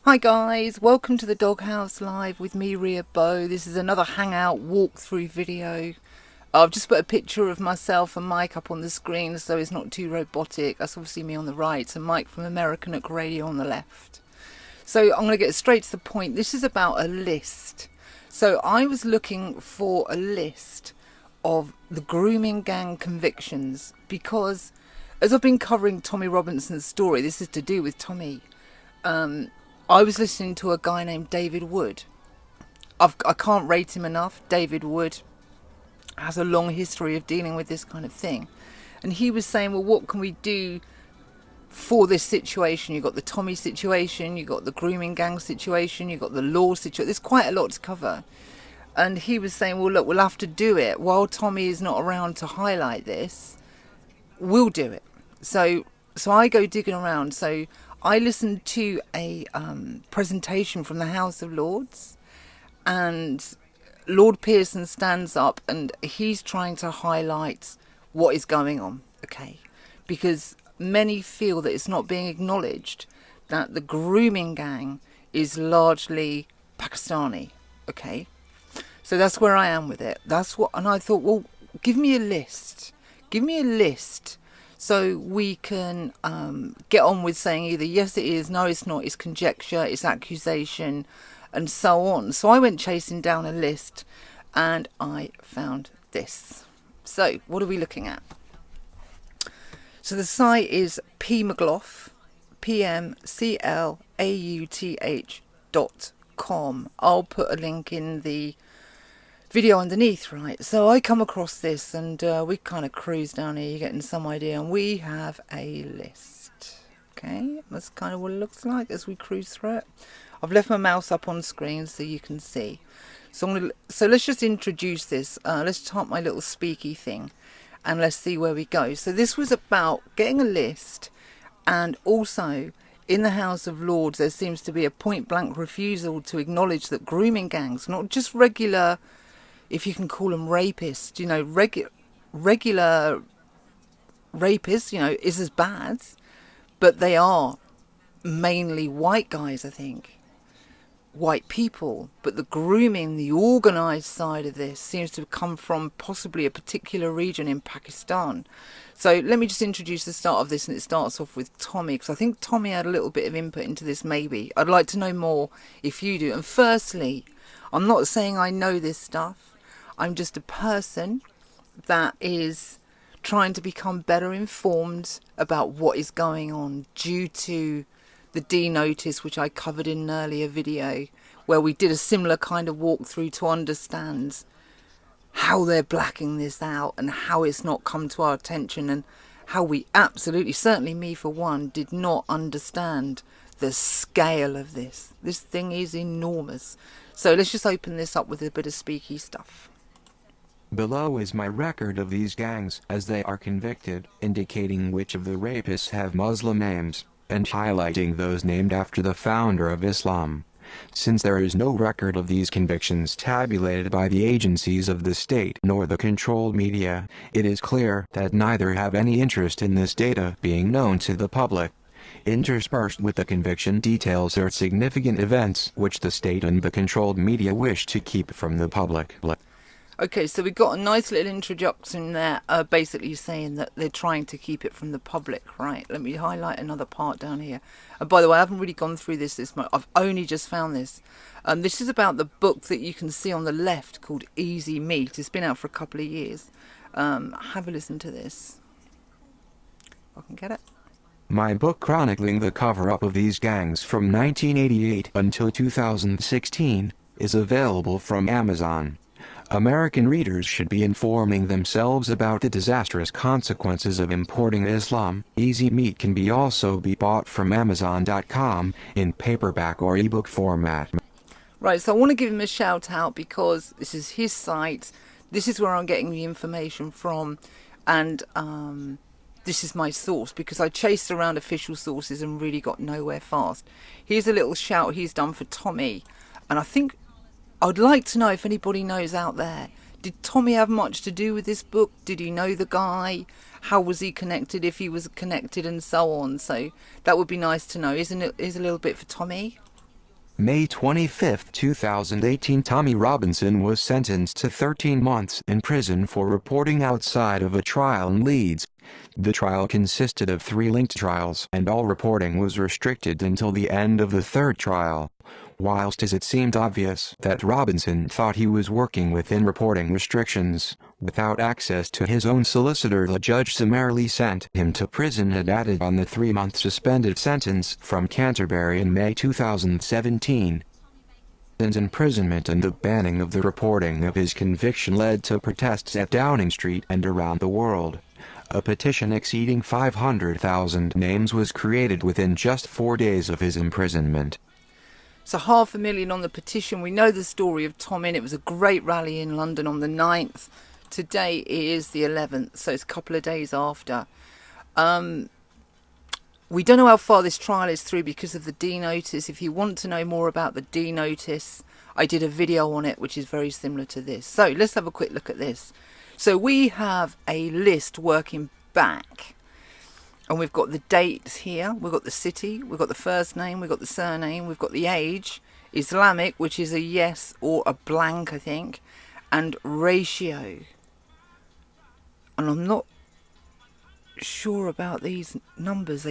Hi guys, welcome to the Doghouse Live with me, Ria Bow. This is another hangout walkthrough video. I've just put a picture of myself and Mike up on the screen so it's not too robotic. That's obviously me on the right and Mike from American at Radio on the left. So I'm going to get straight to the point. This is about a list. So I was looking for a list of the Grooming Gang convictions because as I've been covering Tommy Robinson's story, this is to do with Tommy. I was listening to a guy named David Wood. I can't rate him enough. David Wood has a long history of dealing with this kind of thing. And he was saying, well, what can we do for this situation? You've got the Tommy situation, you've got the Grooming Gang situation, you've got the law situation. There's quite a lot to cover. And he was saying, well, look, we'll have to do it. While Tommy is not around to highlight this, we'll do it. So I go digging around. So I listened to a presentation from the House of Lords, and Lord Pearson stands up and he's trying to highlight what is going on, okay? Because many feel that it's not being acknowledged that the grooming gang is largely Pakistani, okay? So that's where I am with it. And I thought, well, give me a list. Give me a list. So we can get on with saying either yes it is, no it's not, it's conjecture, it's accusation, and so on. So I went chasing down a list and I found this. So what are we looking at? So the site is PMcLauth, PMCLAUTH.com. I'll put a link in the video underneath, right? So I come across this and we kind of cruise down here, you're getting some idea, and we have a list. Okay, that's kind of what it looks like as we cruise through it. I've left my mouse up on screen so you can see. So let's just introduce this. Let's type my little speaky thing and let's see where we go. So this was about getting a list, and also in the House of Lords there seems to be a point blank refusal to acknowledge that grooming gangs, not just regular, if you can call them rapists, regular rapists, is as bad, but they are mainly white guys, I think, white people. But the grooming, the organised side of this seems to come from possibly a particular region in Pakistan. So let me just introduce the start of this, and it starts off with Tommy, because I think Tommy had a little bit of input into this maybe. I'd like to know more if you do. And firstly, I'm not saying I know this stuff. I'm just a person that is trying to become better informed about what is going on due to the D notice, which I covered in an earlier video, where we did a similar kind of walkthrough to understand how they're blacking this out and how it's not come to our attention, and how we absolutely, certainly me for one, did not understand the scale of this. This thing is enormous. So let's just open this up with a bit of speaky stuff. Below is my record of these gangs as they are convicted, indicating which of the rapists have Muslim names, and highlighting those named after the founder of Islam. Since there is no record of these convictions tabulated by the agencies of the state nor the controlled media, it is clear that neither have any interest in this data being known to the public. Interspersed with the conviction details are significant events which the state and the controlled media wish to keep from the public. Okay, so we got a nice little introduction there, basically saying that they're trying to keep it from the public, right? Let me highlight another part down here. And by the way, I haven't really gone through this much. I've only just found this. This is about the book that you can see on the left called Easy Meat. It's been out for a couple of years. Have a listen to this. I can get it. My book chronicling the cover-up of these gangs from 1988 until 2016 is available from Amazon. American readers should be informing themselves about the disastrous consequences of importing Islam. Easy Meat can also be bought from Amazon.com in paperback or ebook format. Right, so I want to give him a shout out because this is his site. This is where I'm getting the information from, and this is my source, because I chased around official sources and really got nowhere fast. Here's a little shout he's done for Tommy, and I think I'd like to know if anybody knows out there. Did Tommy have much to do with this book? Did he know the guy? How was he connected, if he was connected, and so on? So that would be nice to know. Isn't it? Is a little bit for Tommy. May 25, 2018, Tommy Robinson was sentenced to 13 months in prison for reporting outside of a trial in Leeds. The trial consisted of 3 linked trials, and all reporting was restricted until the end of the third trial. Whilst as it seemed obvious that Robinson thought he was working within reporting restrictions, without access to his own solicitor, the judge summarily sent him to prison and added on the 3-month suspended sentence from Canterbury in May 2017. His imprisonment and the banning of the reporting of his conviction led to protests at Downing Street and around the world. A petition exceeding 500,000 names was created within just 4 days of his imprisonment. So 500,000 on the petition. We know the story of Tom in. It was a great rally in London on the 9th. Today is the 11th, so it's a couple of days after. We don't know how far this trial is through because of the D notice. If you want to know more about the D notice, I did a video on it which is very similar to this. So let's have a quick look at this. So we have a list working back. And we've got the dates here, we've got the city, we've got the first name, we've got the surname, we've got the age, Islamic, which is a yes or a blank, I think, and ratio. And I'm not sure about these numbers.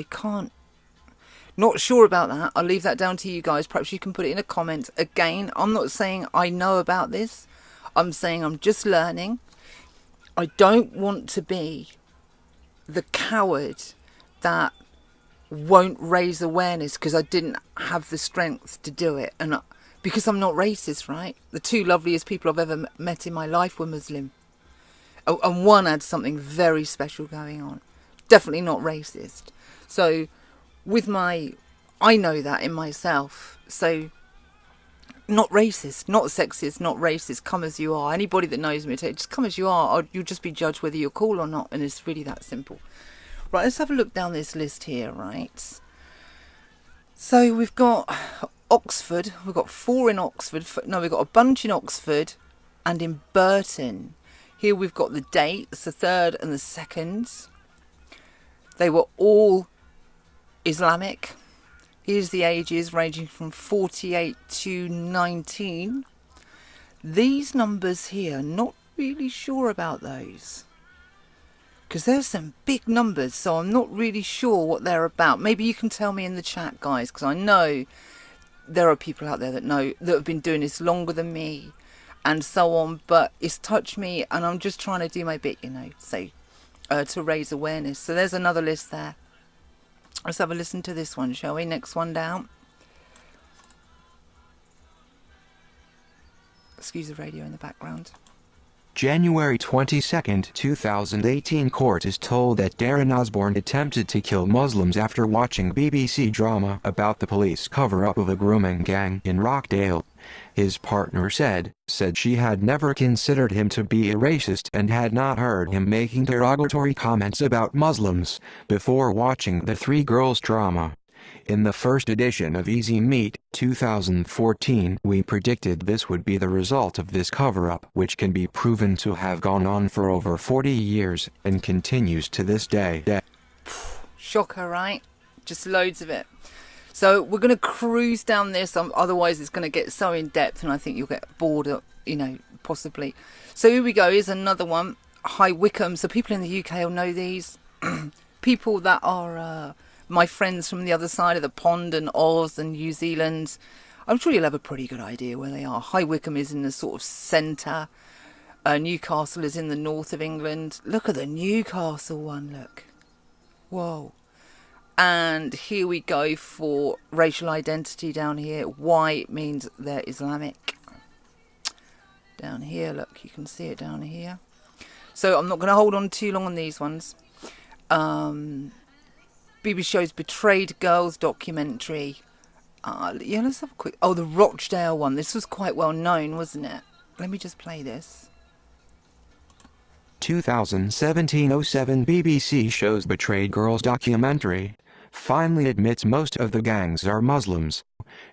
Not sure about that. I'll leave that down to you guys. Perhaps you can put it in a comment. Again, I'm not saying I know about this. I'm saying I'm just learning. I don't want to be the coward that won't raise awareness because I didn't have the strength to do it, and because I'm not racist, right? The 2 loveliest people I've ever met in my life were Muslim, and one had something very special going on. Definitely not racist. So I know that in myself. So not racist, not sexist, not racist. Come as you are. Anybody that knows me, just come as you are, or you'll just be judged whether you're cool or not, and it's really that simple. Right, let's have a look down this list here, right? So we've got Oxford. We've got 4 in Oxford. No, we've got a bunch in Oxford and in Burton. Here we've got the dates, the 3rd and the 2nd. They were all Islamic. Here's the ages ranging from 48 to 19. These numbers here, not really sure about those, because there's some big numbers, so I'm not really sure what they're about. Maybe you can tell me in the chat, guys, because I know there are people out there that know, that have been doing this longer than me and so on, but it's touched me and I'm just trying to do my bit, you know, so to raise awareness. So there's another list there. Let's have a listen to this one, shall we? Next one down. Excuse the radio in the background. January 22, 2018, court is told that Darren Osborne attempted to kill Muslims after watching BBC drama about the police cover-up of a grooming gang in Rockdale. His partner said she had never considered him to be a racist and had not heard him making derogatory comments about Muslims before watching the 3 girls drama. In the first edition of Easy Meat, 2014, we predicted this would be the result of this cover-up, which can be proven to have gone on for over 40 years, and continues to this day. Shocker, right? Just loads of it. So we're going to cruise down this, otherwise it's going to get so in-depth and I think you'll get bored, you know, possibly. So here we go, here's another one. High Wycombe. So people in the UK will know these. People that are my friends from the other side of the pond and Oz and New Zealand, I'm sure you'll have a pretty good idea where they are. High Wycombe is in the sort of centre. Newcastle is in the north of England. Look at the Newcastle one, look. Whoa. And here we go for racial identity down here. White means they're Islamic. Down here, look, you can see it down here. So I'm not going to hold on too long on these ones. BBC shows Betrayed Girls documentary. Yeah, let's have a quick... Oh, the Rochdale one. This was quite well known, wasn't it? Let me just play this. 2017-07 BBC shows Betrayed Girls documentary finally admits most of the gangs are Muslims.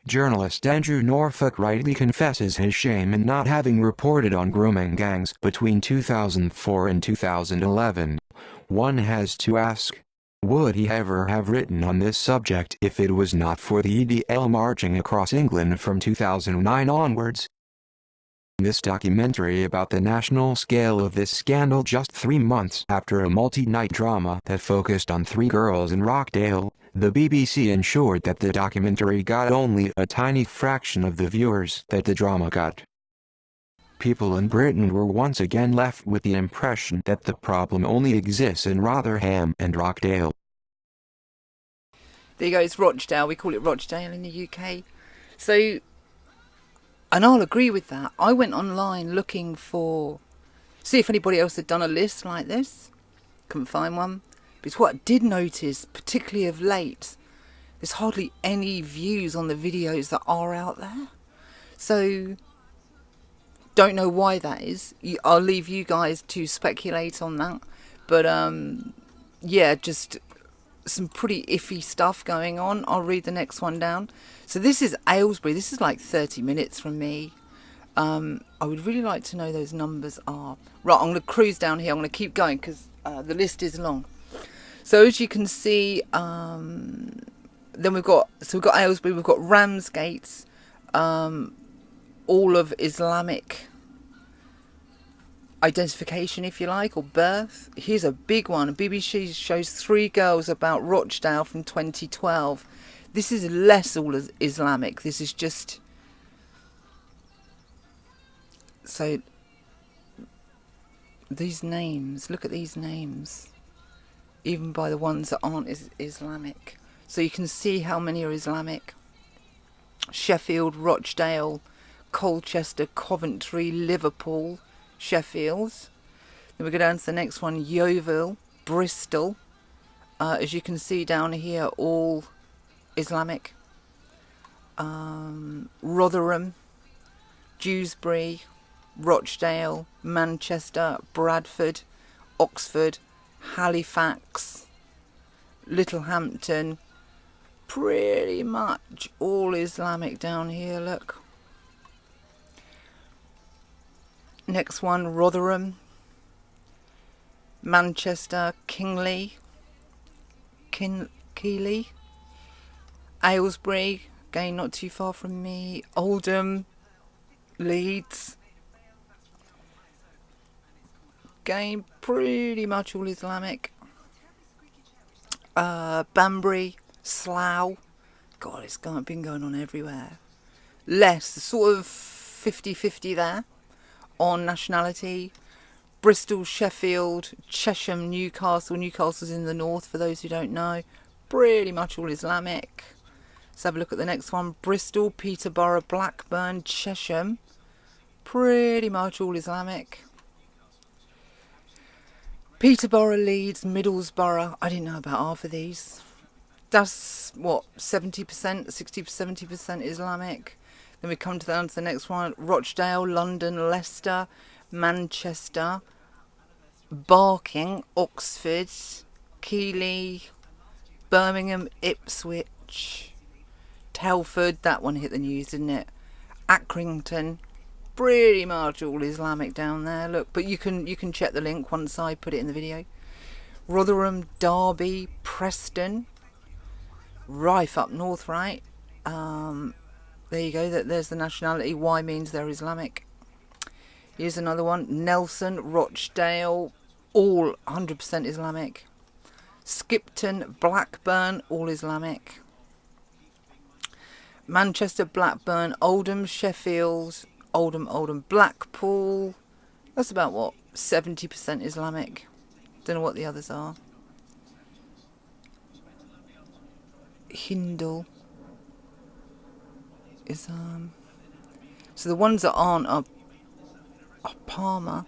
Journalist Andrew Norfolk rightly confesses his shame in not having reported on grooming gangs between 2004 and 2011. One has to ask, Would he ever have written on this subject if it was not for the EDL marching across England from 2009 onwards? This documentary about the national scale of this scandal just 3 months after a multi-night drama that focused on 3 girls in Rockdale, the BBC ensured that the documentary got only a tiny fraction of the viewers that the drama got. People in Britain were once again left with the impression that the problem only exists in Rotherham and Rockdale. There you go, it's Rochdale. We call it Rochdale in the UK. So, and I'll agree with that. I went online looking see if anybody else had done a list like this. Couldn't find one. But what I did notice, particularly of late, there's hardly any views on the videos that are out there. So, don't know why that is. I'll leave you guys to speculate on that. But yeah, just some pretty iffy stuff going on. I'll read the next one down. So this is Aylesbury. This is like 30 minutes from me. I would really like to know those numbers are. Right, I'm going to cruise down here. I'm going to keep going because the list is long. So as you can see, then we've got Aylesbury, we've got Ramsgate, all of Islamic identification, if you like, or birth. Here's a big one. BBC shows 3 girls about Rochdale from 2012. This is less all Islamic. This is just... So, these names, look at these names. Even by the ones that aren't Islamic. So you can see how many are Islamic. Sheffield, Rochdale, Colchester, Coventry, Liverpool, Sheffield. Then we go down to the next one, Yeovil, Bristol. As you can see down here, all Islamic. Rotherham, Dewsbury, Rochdale, Manchester, Bradford, Oxford, Halifax, Littlehampton. Pretty much all Islamic down here, look. Next one, Rotherham, Manchester, Keighley, Aylesbury, again not too far from me, Oldham, Leeds, again pretty much all Islamic, Banbury, Slough, God, it's been going on everywhere. Less, sort of 50-50 there on nationality. Bristol, Sheffield, Chesham, Newcastle. Newcastle's in the north, for those who don't know. Pretty much all Islamic. Let's have a look at the next one. Bristol, Peterborough, Blackburn, Chesham. Pretty much all Islamic. Peterborough, Leeds, Middlesbrough. I didn't know about half of these. That's, what, 70%, 60-70% Islamic. Then we come down to the next one. Rochdale, London, Leicester, Manchester, Barking, Oxford, Keighley, Birmingham, Ipswich, Telford. That one hit the news, didn't it? Accrington. Pretty much all Islamic down there. Look, but you can check the link once I put it in the video. Rotherham, Derby, Preston, Rife up north, right? There you go. There's the nationality. Y means they're Islamic. Here's another one. Nelson, Rochdale, all 100% Islamic. Skipton, Blackburn, all Islamic. Manchester, Blackburn, Oldham, Sheffield, Oldham, Blackpool. That's about, what, 70% Islamic. Don't know what the others are. Hindle is so the ones that aren't are Palmer.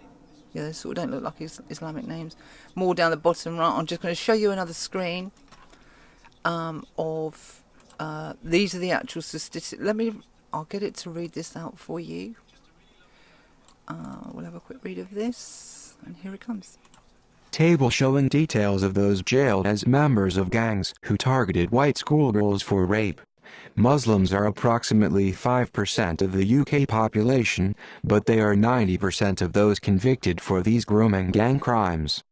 Yeah, they sort of don't look like Islamic names. More down the bottom right. I'm just going to show you another screen of these are the actual statistics. I'll get it to read this out for you. We'll have a quick read of this, and here it comes. Table showing details of those jailed as members of gangs who targeted white schoolgirls for rape. Muslims are approximately 5% of the UK population, but they are 90% of those convicted for these grooming gang crimes.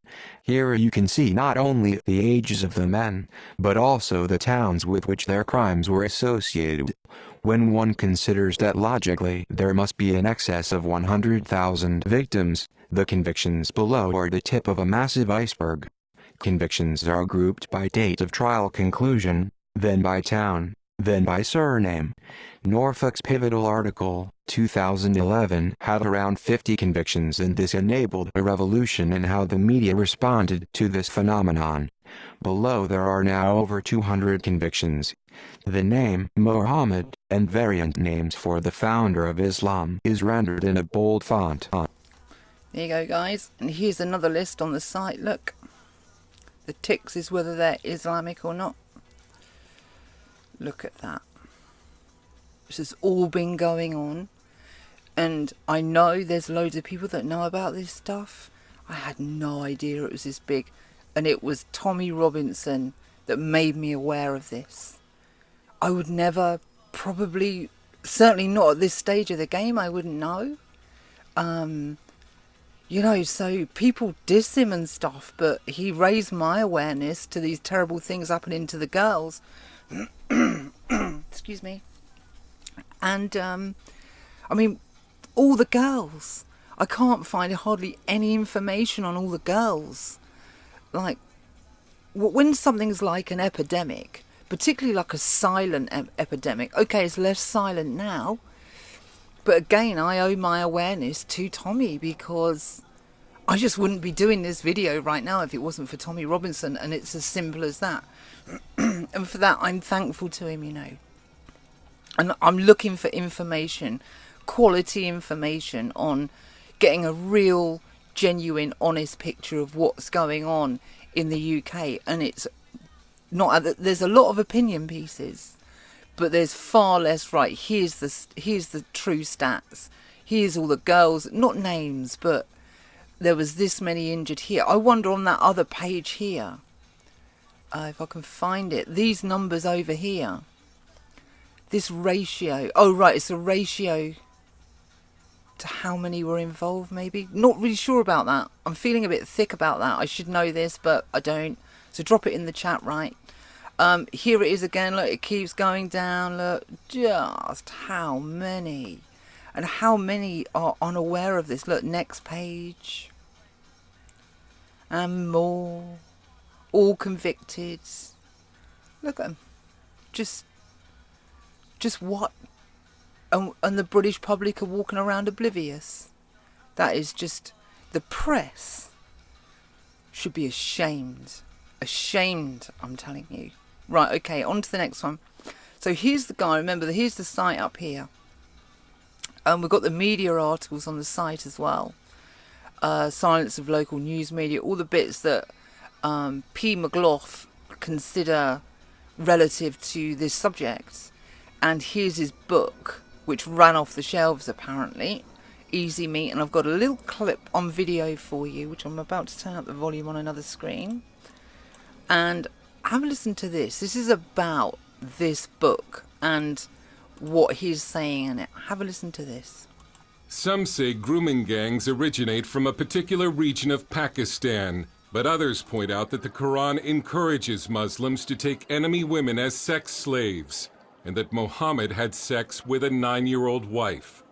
Here you can see not only the ages of the men, but also the towns with which their crimes were associated. When one considers that logically there must be in excess of 100,000 victims, the convictions below are the tip of a massive iceberg. Convictions are grouped by date of trial conclusion, then by town, then by surname. Norfolk's pivotal article, 2011, had around 50 convictions, and this enabled a revolution in how the media responded to this phenomenon. Below there are now over 200 convictions. The name Muhammad and variant names for the founder of Islam is rendered in a bold font. There you go, guys. And here's another list on the site. Look. The ticks is whether they're Islamic or not. Look at that. This has all been going on. And I know there's loads of people that know about this stuff. I had no idea it was this big. And it was Tommy Robinson that made me aware of this. I would never, probably, certainly not at this stage of the game, I wouldn't know. You know, so people diss him and stuff, but he raised my awareness to these terrible things happening to the girls. Excuse me. And, I mean, all the girls. I can't find hardly any information on all the girls. Like, when something's like an epidemic, particularly like a silent epidemic, okay, it's less silent now. But again, I owe my awareness to Tommy, because I just wouldn't be doing this video right now if it wasn't for Tommy Robinson, and it's as simple as that. And for that, I'm thankful to him, you know. And I'm looking for information, quality information on getting a real, genuine, honest picture of what's going on in the UK. And it's not, there's a lot of opinion pieces, but there's far less, right, here's the true stats. Here's all the girls, not names, but there was this many injured here. I wonder on that other page here, if I can find it, these numbers over here, this ratio, oh right, it's a ratio to how many were involved maybe. Not really sure about that. I'm feeling a bit thick about that. I should know this, but I don't. So drop it in the chat, right? Here it is again, look, it keeps going down, look, just how many. And how many are unaware of this? Look, next page. And more. All convicted. Look at them. Just what? And the British public are walking around oblivious. That is just... The press should be ashamed. Ashamed, I'm telling you. Right, okay, on to the next one. So here's the guy, remember, here's the site up here. And we've got the media articles on the site as well. Silence of local news media, all the bits that P. McGlough consider relative to this subject. And here's his book, which ran off the shelves apparently, Easy Meat. And I've got a little clip on video for you, which I'm about to turn up the volume on another screen. And have a listen to this. This is about this book and what he's saying in it. Have a listen to this. Some say grooming gangs originate from a particular region of Pakistan, but others point out that the Quran encourages Muslims to take enemy women as sex slaves, and that Muhammad had sex with a 9-year-old wife.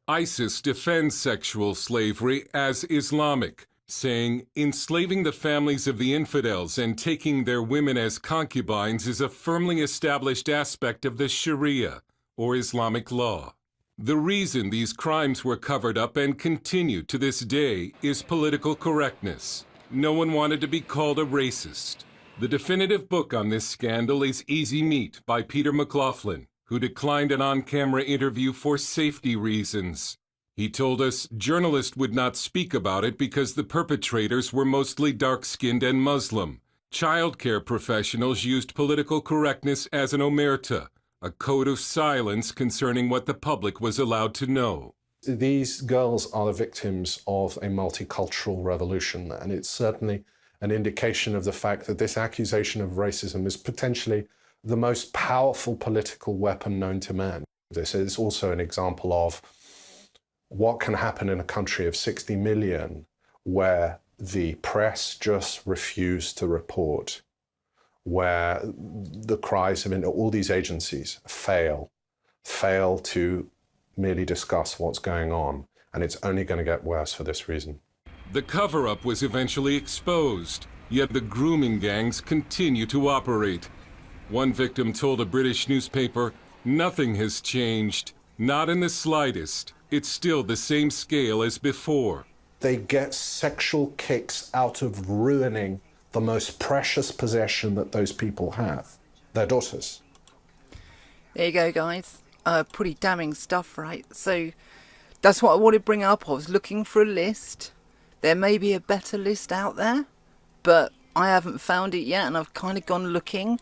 ISIS defends sexual slavery as Islamic, saying enslaving the families of the infidels and taking their women as concubines is a firmly established aspect of the Sharia, or Islamic law. The reason these crimes were covered up and continue to this day is political correctness. No one wanted to be called a racist. The definitive book on this scandal is Easy Meat by Peter McLaughlin, who declined an on-camera interview for safety reasons. He told us journalists would not speak about it because the perpetrators were mostly dark-skinned and Muslim. Childcare professionals used political correctness as an omerta, a code of silence concerning what the public was allowed to know. These girls are the victims of a multicultural revolution, and it's certainly an indication of the fact that this accusation of racism is potentially the most powerful political weapon known to man. This is also an example of what can happen in a country of 60 million, where the press just refuse to report, where the cries, I mean, all these agencies fail to merely discuss what's going on, and it's only going to get worse for this reason. The cover-up was eventually exposed, yet the grooming gangs continue to operate. One victim told a British newspaper, "Nothing has changed, not in the slightest. It's still the same scale as before." They get sexual kicks out of ruining the most precious possession that those people have, their daughters. There you go, guys. Pretty damning stuff, right? So that's what I wanted to bring up. I was looking for a list. There may be a better list out there, but I haven't found it yet, and I've kind of gone looking.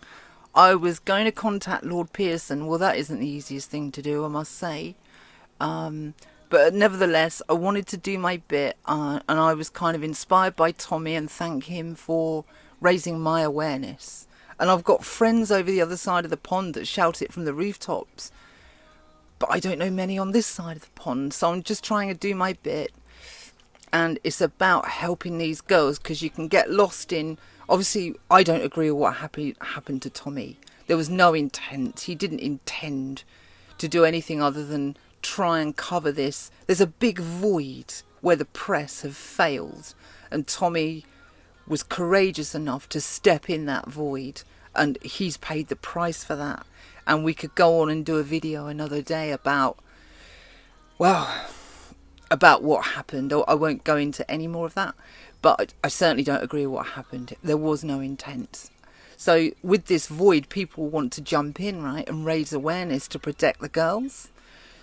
I was going to contact Lord Pearson. Well, that isn't the easiest thing to do, I must say. But nevertheless, I wanted to do my bit, and I was kind of inspired by Tommy and thank him for raising my awareness. And I've got friends over the other side of the pond that shout it from the rooftops, but I don't know many on this side of the pond, so I'm just trying to do my bit. And it's about helping these girls, because you can get lost in... Obviously, I don't agree with what happened to Tommy. There was no intent. He didn't intend to do anything other than try and cover this. There's a big void where the press have failed, and Tommy was courageous enough to step in that void, and he's paid the price for that. And we could go on and do a video another day about, well, about what happened. I won't go into any more of that, but I certainly don't agree with what happened. There was no intent. So with this void, people want to jump in, right, and raise awareness to protect the girls.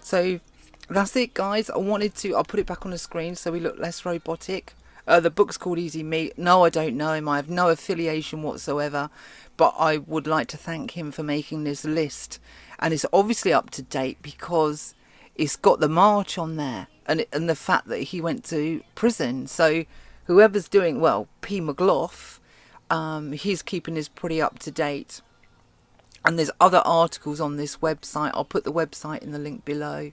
So that's it, guys. I'll put it back on the screen so we look less robotic. The book's called Easy Meat. No, I don't know him. I have no affiliation whatsoever, but I would like to thank him for making this list. And it's obviously up to date because it's got the march on there, and the fact that he went to prison. So whoever's doing, well, P. McGlough, he's keeping this pretty up to date. And there's other articles on this website. I'll put the website in the link below.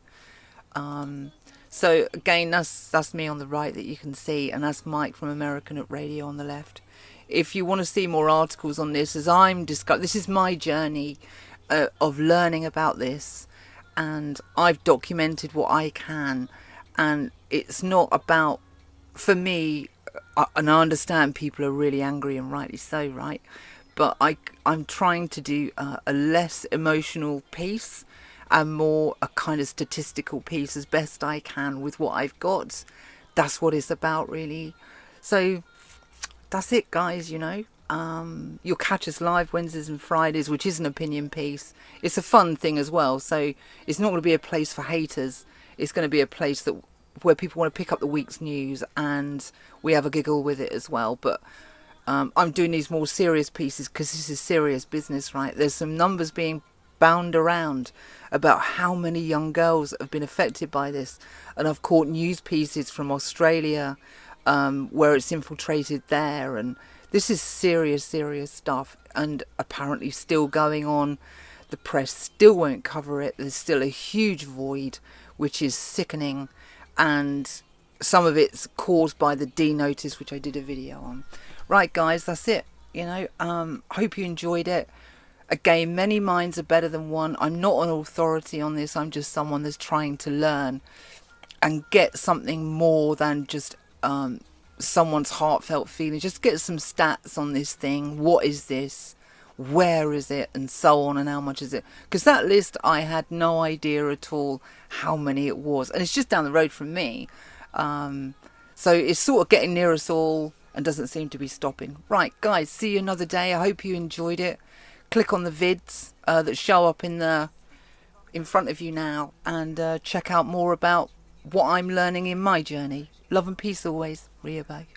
So again, that's me on the right that you can see, and that's Mike from American at Radio on the left. If you want to see more articles on this, as I'm discussing, this is my journey of learning about this, and I've documented what I can. And it's not about, for me, and I understand people are really angry, and rightly so, right? But I'm trying to do a less emotional piece and more a kind of statistical piece as best I can with what I've got. That's what it's about, really. So that's it, guys. You'll catch us live Wednesdays and Fridays, which is an opinion piece. It's a fun thing as well, so it's not going to be a place for haters. It's going to be a place where people want to pick up the week's news, and we have a giggle with it as well. But I'm doing these more serious pieces because this is serious business, right? There's some numbers being bound around about how many young girls have been affected by this, and I've caught news pieces from Australia where it's infiltrated there, and this is serious stuff, and apparently still going on. The press still won't cover it. There's still a huge void, which is sickening, and some of it's caused by the D notice, which I did a video on. Right, guys, that's it. Hope you enjoyed it. Again, many minds are better than one. I'm not an authority on this. I'm just someone that's trying to learn and get something more than just someone's heartfelt feeling. Just get some stats on this thing. What is this? Where is it? And so on, and how much is it? Because that list, I had no idea at all how many it was. And it's just down the road from me. So it's sort of getting near us all and doesn't seem to be stopping. Right, guys, see you another day. I hope you enjoyed it. Click on the vids that show up in front of you now, and check out more about what I'm learning in my journey. Love and peace always. Ria Bay.